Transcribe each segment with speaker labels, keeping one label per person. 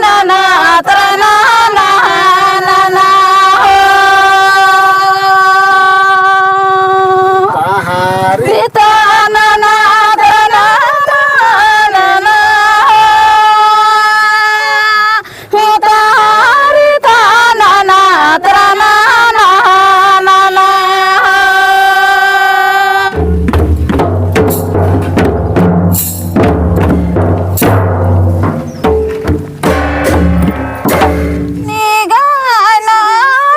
Speaker 1: ना ना तरा ना ना ना ना
Speaker 2: आहारी
Speaker 1: सीता ना ना तरा ना ना ना तारी ता ना ना तरा ना ना ना ना निघाला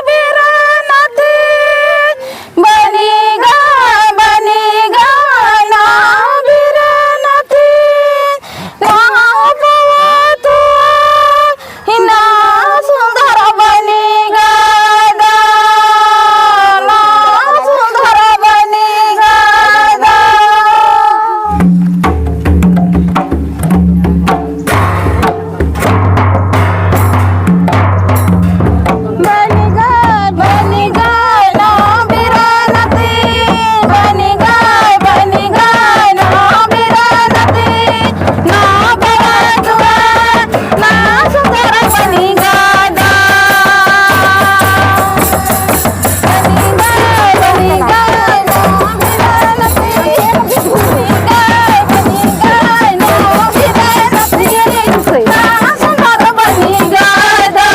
Speaker 1: बिरणती बनी गा ना बिरणती नाव पवतो हिना सुंदर बनी गा ना सुंदर बनी गा बनी गाय ना बिरणती बनी गाय ना बिरणती ना बळतुआ ना सुंदर बनी गादा बनी गाय ना बिरणती बनी गाय ना बिरणती ना सुंदर बनी गादा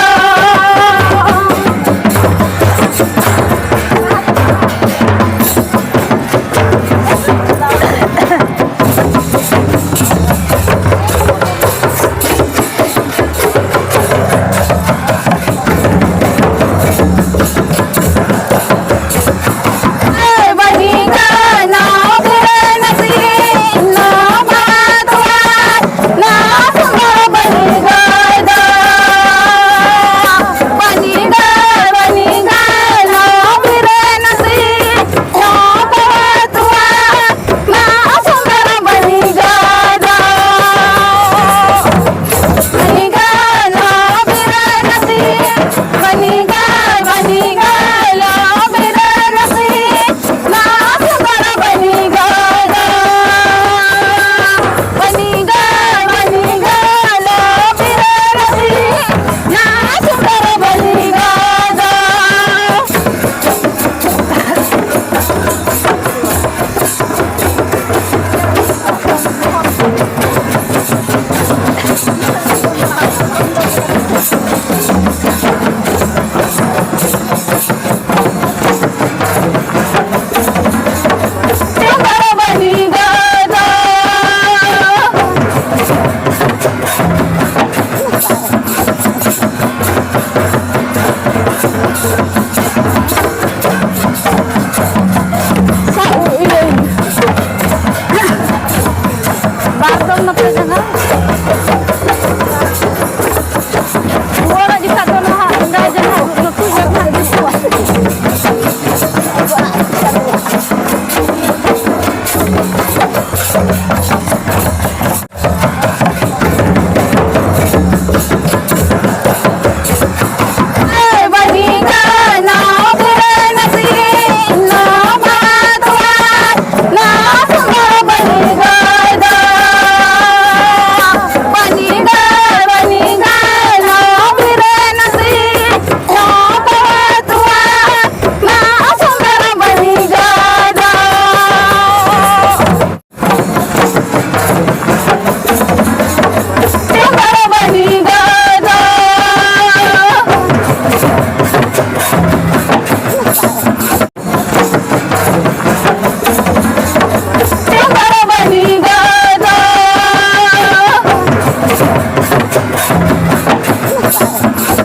Speaker 1: बनी गाय ना बिरणती ना बळतुआ ना सुंदर बनी गादा बनी गाय ना बिरणती ना बळतुआ ना सुंदर बनी गादा बनी गाय ना बिरणती बनी गाय ना बिरणती ना सुंदर बनी गादा बनी गाय ना बिरणती ना सुंदर बनी गादा सुंदर बनी गादा बाथरूम